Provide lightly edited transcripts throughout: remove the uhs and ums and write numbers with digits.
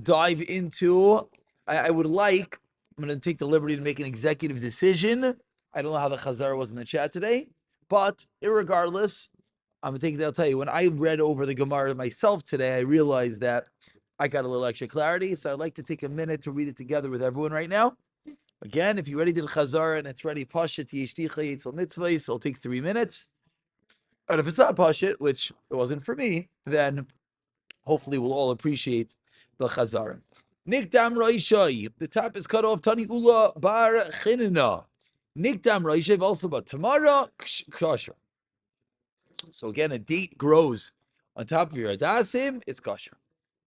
dive into. I would like. I'm going to take the liberty to make an executive decision. I don't know how the Chazar was in the chat today, but irregardless, I'm going to take. I'll tell you, when I read over the Gemara myself today, I realized that I got a little extra clarity. So I'd like to take a minute to read it together with everyone right now. Again, if you already did Chazar and it's ready, Pashat Yeshticha Yitzel Mitzvah, so it'll take 3 minutes. And if it's not Pashat, which it wasn't for me, then hopefully we'll all appreciate the Chazar. Nikdam Roishai, the top is cut off, Tani Ula Bar Chinina. Nikdam Roishai, also about Tamara kosher. So again, a date grows on top of your Adasim, it's kosher.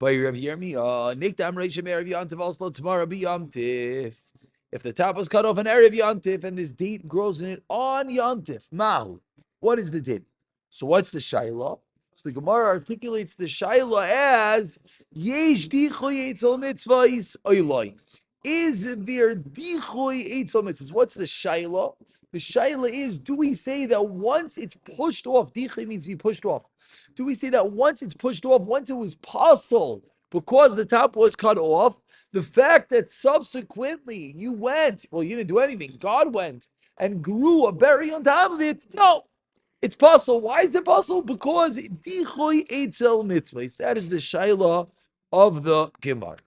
By Rav Yirmiyah, Nikdam Roishai Erev Yantiv, also Tamara B'Yantiv. If the top was cut off on Erev Yantif and this date grows in it on Yantif, Mahu, what is the date? So what's the Shaila? So the Gemara articulates the Shaila as Yesh Dichoy Eitzel Mitzvahs Oiloi. Is there Dichoy Eitzel Mitzvahs? What's the Shaila? The Shaila is, do we say that once it's pushed off, Dichoy means to be pushed off. Do we say that once it's pushed off, once it was possible because the top was cut off, the fact that subsequently you went, well, you didn't do anything, God went and grew a berry on top of it, no, it's puzzle. Why is it puzzle? Because dichoy eitzel mitzvahs. That is the shaila of the Gemara.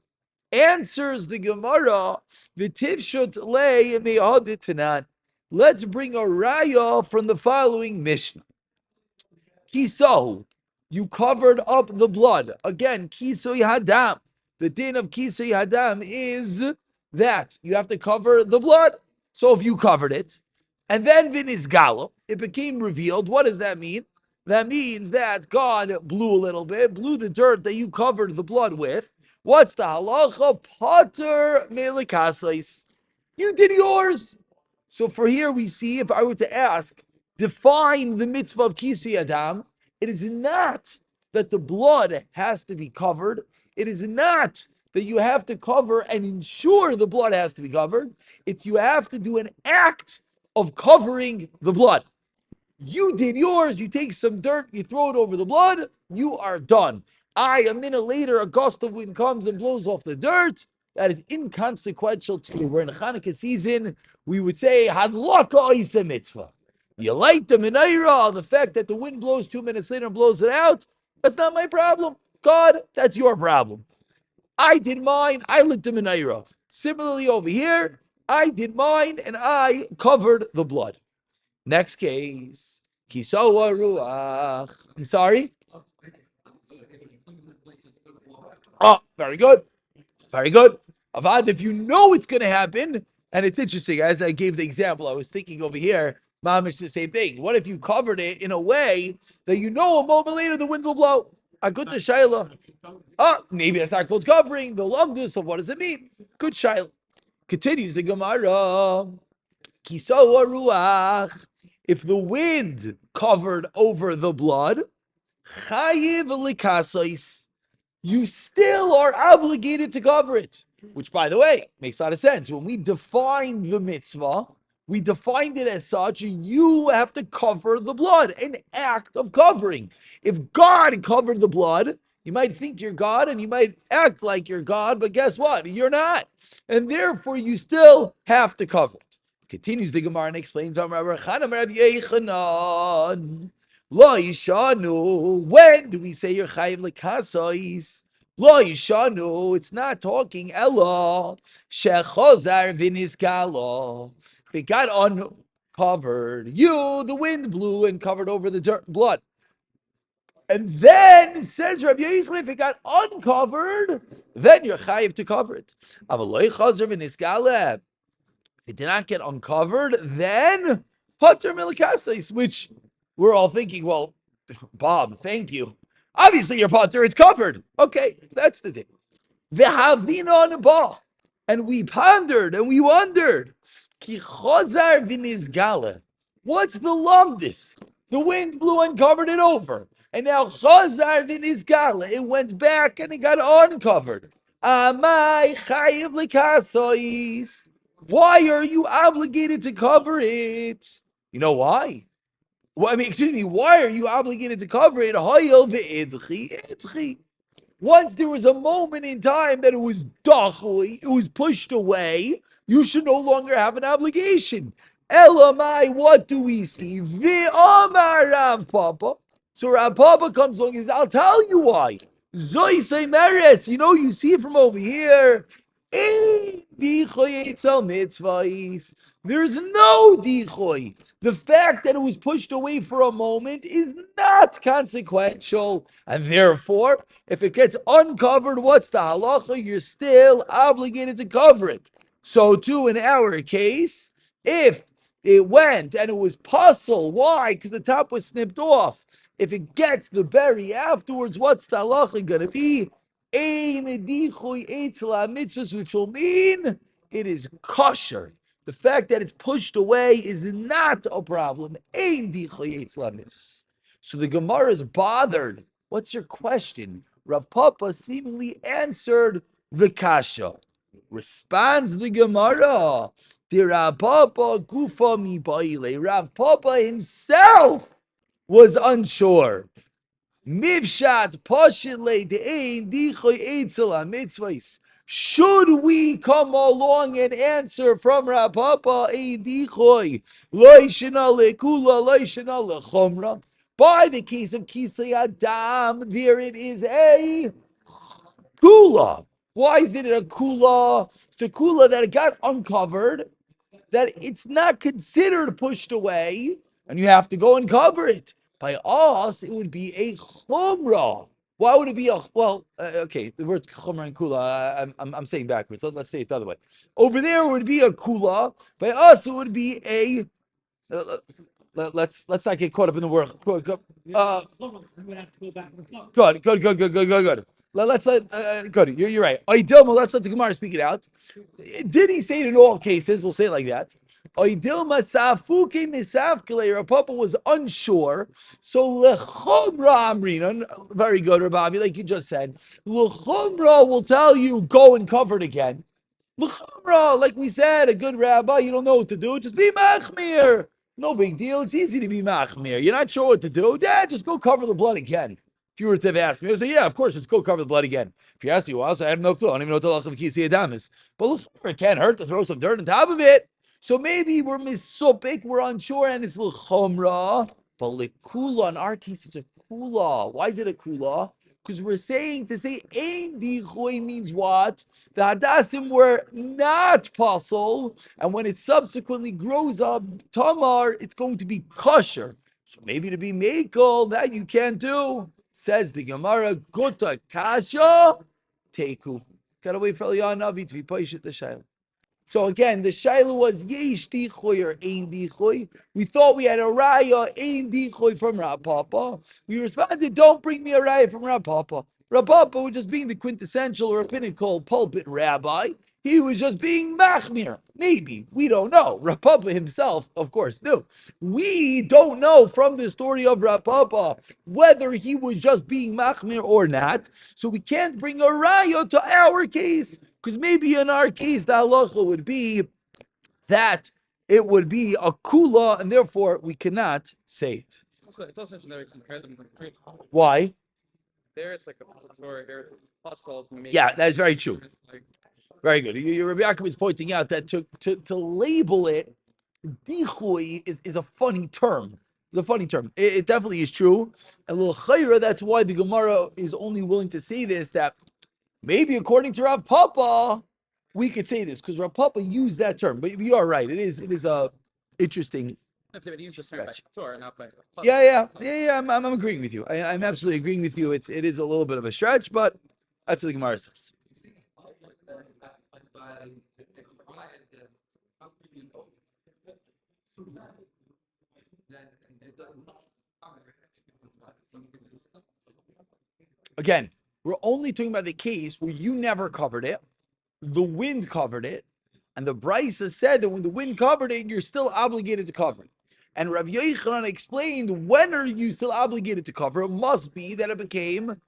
Answers the Gemara, v'tivshut lei me'aditanan. Let's bring a raya from the following Mishnah. Kisahu, you covered up the blood. Again, kisoy hadam. The din of kisoy hadam is that you have to cover the blood. So if you covered it, and then Vinisgalo, it became revealed. What does that mean? That means that God blew a little bit, blew the dirt that you covered the blood with. What's the halacha? Pater melikasais. You did yours. So for here we see, if I were to ask, define the mitzvah of Kisui Adam, it is not that the blood has to be covered. It is not that you have to cover and ensure the blood has to be covered. It's you have to do an act of covering the blood. You did yours, you take some dirt, you throw it over the blood, you are done. A minute later, a gust of wind comes and blows off the dirt. That is inconsequential to you. We're in Hanukkah season. We would say, Hadlaka Isa Mitzvah. You light the menorah, the fact that the wind blows 2 minutes later and blows it out, that's not my problem. God, that's your problem. I did mine, I lit the menorah. Similarly over here, I did mine and I covered the blood. Next case. Kisoa ruach. I'm sorry? Oh, very good. Very good. Avad, if you know it's going to happen, and it's interesting, as I gave the example, I was thinking over here, Mamish, the same thing. What if you covered it in a way that you know a moment later the wind will blow? Good Shaila. Oh, maybe that's not called covering. The lumdus of what does it mean? Good Shaila. Continues the Gemara. Kisoa ruach. If the wind covered over the blood, chayiv likasois, you still are obligated to cover it. Which, by the way, makes a lot of sense. When we define the mitzvah, we defined it as such, you have to cover the blood, an act of covering. If God covered the blood, you might think you're God and you might act like you're God, but guess what? You're not. And therefore, you still have to cover it. Continues the Gemara and explains, when do we say you're chayiv l'kasois? Lo yishanu, it's not talking ella shechozar v'nisgalo. If it got uncovered, the wind blew and covered over the blood. And then says Rabbi Yochanan, if it got uncovered, then you're chayiv to cover it. If it did not get uncovered, then pater milikasis, which we're all thinking, well, Bob, thank you. Obviously, your pater, it's covered. Okay, that's the thing. V'havina ba, and we pondered and we wondered. Ki chozar v'nizgale. What's the lumdis? The wind blew and covered it over. And now chozar v'nizgale. It went back and it got uncovered. Amai chayiv likasois. Why are you obligated to cover it? You know why? Well, why are you obligated to cover it? Once there was a moment in time that it was dachui, it was pushed away, you should no longer have an obligation. Elamai, what do we see? V'amar Rav Papa. So Rav Papa comes along and says, I'll tell you why. Zoisei meres, you see it from over here. Ein dichoy etzel mitzvahis. There's no dichoy. The fact that it was pushed away for a moment is not consequential. And therefore, if it gets uncovered, what's the halacha? You're still obligated to cover it. So too in our case, if it went and it was puzzle, why? Because the top was snipped off. If it gets the berry afterwards, what's the halacha going to be? Which will mean it is kosher. The fact that it's pushed away is not a problem. So the Gemara is bothered. What's your question? Rav Papa seemingly answered the kasha. Responds the Gemara. The Rav Papa gufa mi baile. Rav Papa himself was unsure. Mivshat pashile de'ein dichoy eitzel ha-mitzvahs. Should we come along and answer from Rav Papa ein dichoy loishina lekula loishina lechomra? By the case of kisei adam, there it is a kula. Why is it a kula? It's a kula that it got uncovered, that it's not considered pushed away, and you have to go and cover it. By us, it would be a chumrah. Why would it be okay, the word chumrah and kula, I'm saying backwards. Let's say it the other way. Over there, it would be a kula. By us, it would be a, let's not get caught up in the word. Good. Good. You're right. Let's let the Gemara speak it out. Did he say it in all cases? We'll say it like that. Papa was unsure. So lechomra amrina, very good, Rabbi, like you just said. Lechomra will tell you go and cover it again. Lechomra, like we said, a good rabbi, you don't know what to do, just be machmir. No big deal. It's easy to be machmir. You're not sure what to do. Yeah, just go cover the blood again. If you were to have asked me, I would say, yeah, of course, let's go cover the blood again. If you ask me, well, so I have no clue. I don't even know what the halacha of kisi adam is. But look, it can't hurt to throw some dirt on top of it. So maybe we're misopik, we're unsure, and it's l'chomra. But l'kula, in our case, it's a kula. Why is it a kula? Because we're saying to say ein dichoy means what? The hadassim were not pasul, and when it subsequently grows up, tamar, it's going to be kosher. So maybe to be makel, that you can't do. Says the Gemara, Gota Kasha Teku. Gotta wait for Eliyahu Navi to be Paishit the Shaila. So again, the Shaila was Yesh Dichoy or Ein Dichoy. We thought we had a Raya Ein Dichoy from Rav Papa. We responded, don't bring me a Raya from Rav Papa. Rav Papa was just being the quintessential rabbinical pulpit rabbi. He was just being machmir. Maybe. We don't know. Rav Papa himself, of course, knew. We don't know from the story of Rav Papa whether he was just being machmir or not. So we can't bring a raya to our case. Because maybe in our case, the halacha would be that it would be a kula, and therefore we cannot say it. It's also interesting that we compare them to the Why? There it's like a Torah, here it's a puzzle. Yeah, that is very true. Very good. Rabbi Yaakov is pointing out that to label it dichui is a funny term. It's a funny term. It definitely is true. And little chayra, that's why the Gemara is only willing to say this, that maybe according to Rav Papa, we could say this, because Rav Papa used that term. But you are right. It is a interesting. Yeah. I'm agreeing with you. I'm absolutely agreeing with you. It is a little bit of a stretch, but that's what the Gemara says. Again, we're only talking about the case where you never covered it, the wind covered it, and the Brisa said that when the wind covered it, you're still obligated to cover it. And Rav Yochanan explained, when are you still obligated to cover? It must be that it became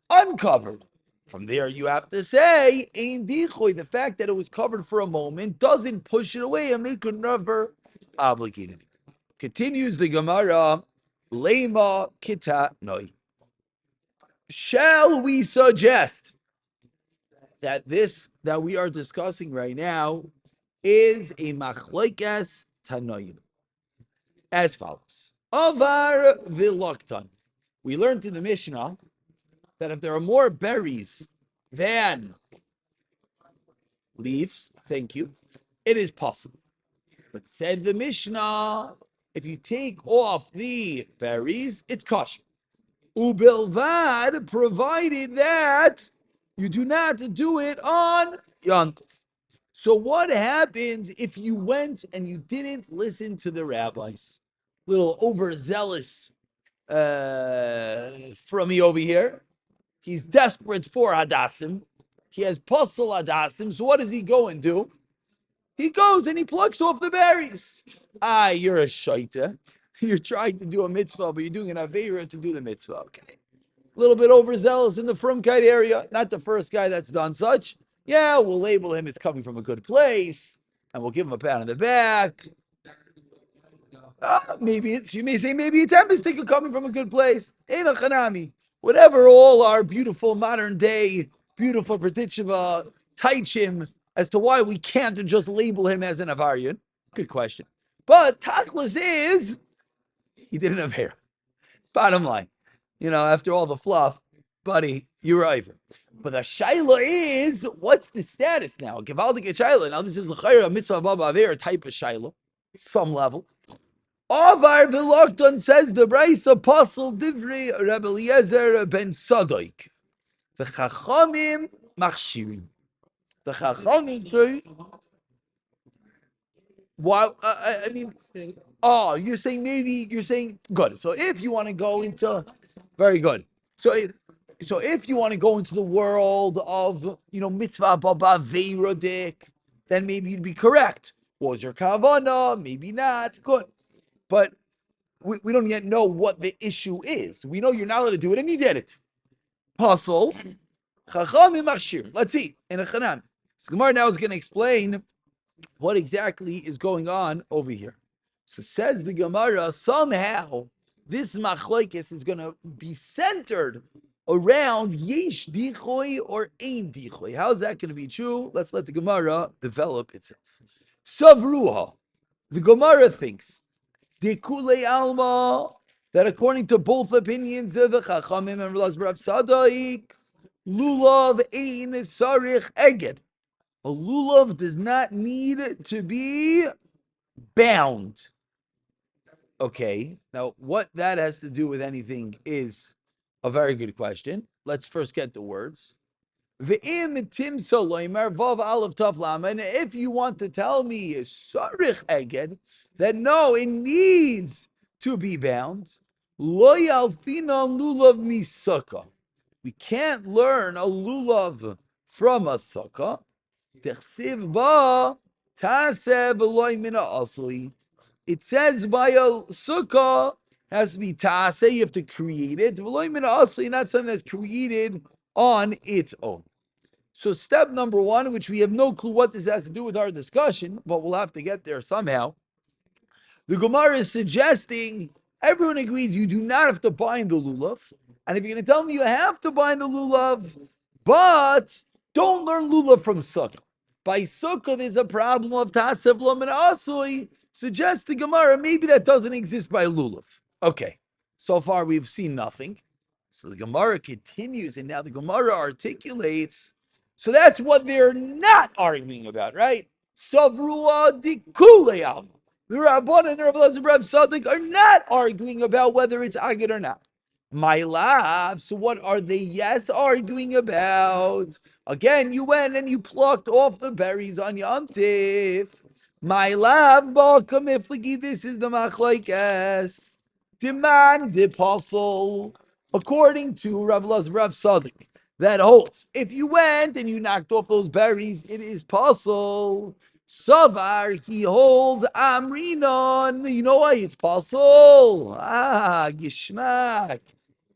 uncovered. From there, you have to say, Ein Dichoy, the fact that it was covered for a moment doesn't push it away and make it never obligated. Continues the Gemara, Lema Kita Noi. shall we suggest that this that we are discussing right now is a machlokes tanoim as follows. Avar v'loktan. We learned in the Mishnah that if there are more berries than leaves, thank you, it is possible. But said the Mishnah, if you take off the berries, it's kosher. Ubilvad, provided that you do not do it on Yom Tov. So what happens if you went and you didn't listen to the rabbis? Little overzealous from me over here. He's desperate for Hadassim. He has puzzle Hadassim. So what does he go and do? He goes and he plucks off the berries. Ah, you're a shaita. You're trying to do a mitzvah, but you're doing an aveira to do the mitzvah. Okay. A little bit overzealous in the Frumkite area. Not the first guy that's done such. Yeah, we'll label him it's coming from a good place, and we'll give him a pat on the back. Maybe it's, you may say, maybe it's Emistika coming from a good place. Eina Chanami. Whatever all our beautiful modern day, beautiful Pratishiva Taichim as to why we can't just label him as an Avarian. Good question. But Tachlis is, he didn't have hair. Bottom line. After all the fluff, buddy, you're over. But the shaila is, what's the status now? Givaldik shaila. Now this is l'chayra mitzvah baba aver type of shaila, some level. Avar v'lokton, says the Bryce Apostle Divrei Rebbe Eliezer ben Sadoik. The Chachamim machshirim. The Chachamim say, why? You're saying good. So if you want to go into, very good. So if you want to go into the world of mitzvah baba veirodik, then maybe you'd be correct. What was your kavana? Maybe not. Good, but we don't yet know what the issue is. We know you're not allowed to do it, and you did it. Puzzle. Chachamim machshir. Let's see in a chanam. So Gemara now is going to explain what exactly is going on over here. So says the Gemara, somehow this machlokes is going to be centered around yesh dichoy or ein dichoy. How is that going to be true? Let's let the Gemara develop itself. Savruha, the Gemara thinks, dekule alma, that according to both opinions of the Chachamim and Rav Sadaik, lulav ein sarich eged. A lulav does not need to be bound. Okay, now what that has to do with anything is a very good question. Let's first get the words. Ve'im tim soloimer vav aleph tav lama. And if you want to tell me sarich eged, that no, it needs to be bound. Lo yalfina lulav misaka. We can't learn a lulav from a sukkah. Techsiv ba taseh v'loy mina asli. It says by a sukkah has to be taseh. You have to create it. V'loy mina asli, not something that's created on its own. So step number one, which we have no clue what this has to do with our discussion, but we'll have to get there somehow. The Gemara is suggesting everyone agrees you do not have to bind the lulav, and if you're going to tell me you have to bind the lulav, but don't learn lulav from sukkah. By sukkah, there's a problem of tasev lom and asui. Suggests the Gemara, maybe that doesn't exist by lulav. Okay, so far we've seen nothing. So the Gemara continues, and now the Gemara articulates. So that's what they're not arguing about, right? Savrua dikuleyam. The Rabban and the Rabbi Sadik are not arguing about whether it's agid or not. My love. So what are they yes arguing about? Again, you went and you plucked off the berries on Yom Tif. My love, Balkam Ifligi, this is the machlokes. Demand apostle, according to Rav Sadik, that holds. If you went and you knocked off those berries, it is possible. Savar, he holds Amrinon. You know why it's possible? Gishmak.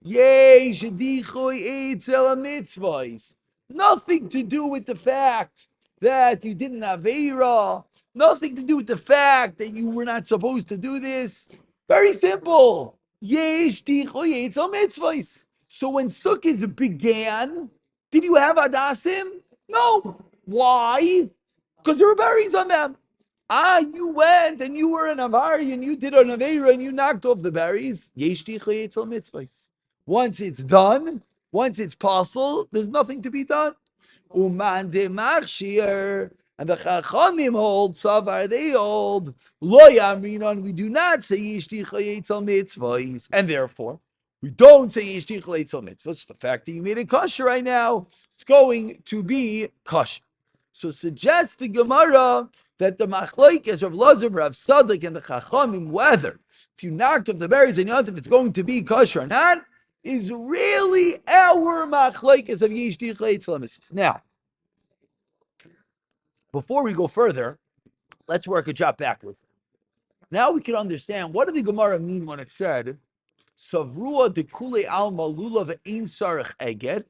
Yay, Shadichoy Eitzel Mitzvahs. Nothing to do with the fact that you didn't have Eira. Nothing to do with the fact that you were not supposed to do this. Very simple. Yesh Dichoy Eitzel Mitzvahs. So when Sukkot began, did you have Hadasim? No. Why? Because there were berries on them. You went and you were an Avari and you did an Aveira and you knocked off the berries. Once it's done, once it's possible, there's nothing to be done. Uman de machshir, and the Chachamim hold, Savar, they hold, Lo Yamrinon, we do not say Yishticha Yetzel Mitzvahs, and therefore, we don't say Yishticha Yetzel Mitzvahs. The fact that you made it kosher right now, it's going to be kosher. So suggests the Gemara that the machlokes of Lazar, Rav Sadik, and the Chachamim, whether if you knocked off the berries and Yontif, it's going to be kosher or not, is really our machlokes of Yishticha Yetzel Mitzvahs. Now, before we go further, let's work a job backwards. Now we can understand what did the Gemara mean when it said Savrua de Kule Alma Lulav Ein Sarach Eged,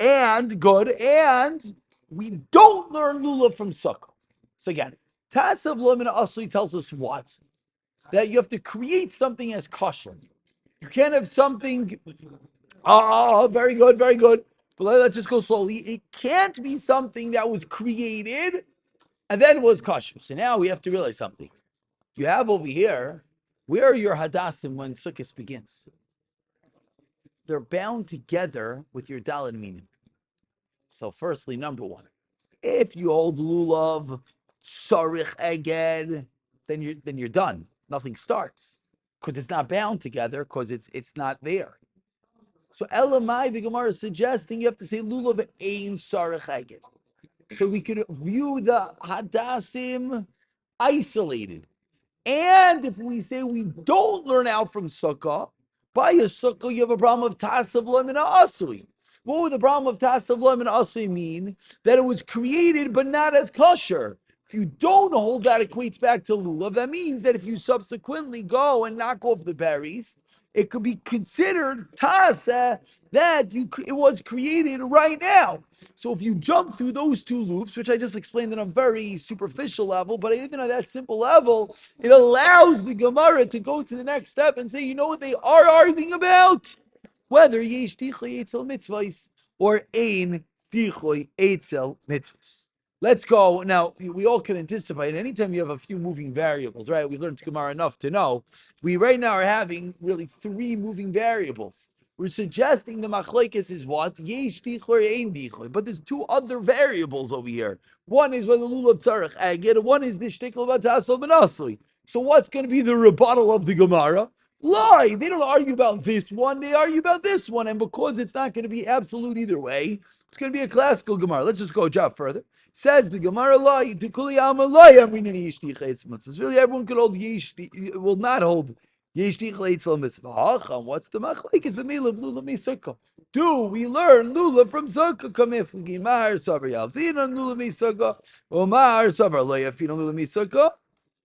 and we don't learn Lulav from Sukkah. So again, Tasav Lamina Asli tells us what? That you have to create something as kosher. You can't have something. Very good, very good. But let's just go slowly. It can't be something that was created and then was kosher. So now we have to realize something. You have over here, where are your hadassim when Sukkot begins? They're bound together with your daled meaning. So firstly, number one, if you hold lulav, sarich eged, then you're done. Nothing starts because it's not bound together because it's not there. So Elamai, the Gemara is suggesting you have to say lulav ein sarich eged. So we could view the hadassim isolated. And if we say we don't learn out from Sukkah, by a Sukkah you have a problem of Tasav Loim and Asui. What would the problem of Tasav Loim and Asui mean? That it was created but not as kosher. If you don't hold that equates back to lulav, that means that if you subsequently go and knock off the berries, it could be considered tasa that it was created right now. So if you jump through those two loops, which I just explained on a very superficial level, but even on that simple level, it allows the Gemara to go to the next step and say, you know what they are arguing about? Whether yesh dichoy etzel mitzvahs or ein dichoy etzel mitzvahs. Let's go. Now, we all can anticipate anytime you have a few moving variables, right? We learned Gemara enough to know. We right now are having really three moving variables. We're suggesting the machlekes is what? Yesh dichoy, ein dichoy. But there's two other variables over here. One is whether lulav tzarech aged, and one is the shtickle batasol benasli. So what's going to be the rebuttal of the Gemara? Lie. They don't argue about this one. They argue about this one. And because it's not going to be absolute either way, it's going to be a classical Gemara. Let's just go a job further. Says the Gemara, lie. To kuli alma lie. I'm reading yishti chayetz mitzvahs. Really, everyone could hold yishti. Will not hold yishti chayetz mitzvah. Hacham. What's the machlekes? B'meilav lula misukah. Do we learn lula from sukkah? Kamif l'gimar savar yalvina lula misukah. Omar savar lo yafina lula misukah.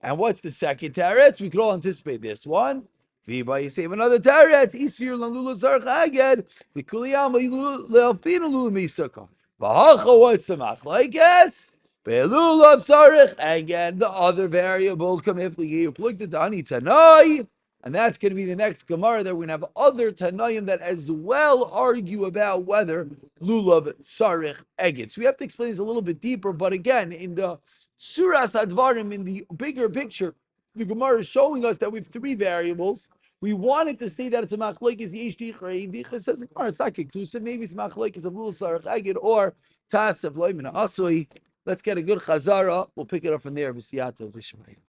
And what's the second teretz? We could all anticipate this one. Viba, you save another teretz. Isfir lula zarch aged. The kuliyama le'alfina lula misukah. V'hacha, what's the machlekes? Be'lulav sarich. Again, the other variable. Kamifli plug the dani tanai. And that's going to be the next Gemara that we're going to have other Tanaim that as well argue about whether lulav sarich eged. So we have to explain this a little bit deeper. But again, in the Suras Advarim, in the bigger picture, the Gemara is showing us that we have three variables. We wanted to say that it's a machlokes yesh dichoy dichoy. Says the Gemara, it's not conclusive. Maybe it's machlokes of lulav sarich eged or tasav loim and asui. Let's get a good chazara. We'll pick it up from there. B'siyato d'shmaya.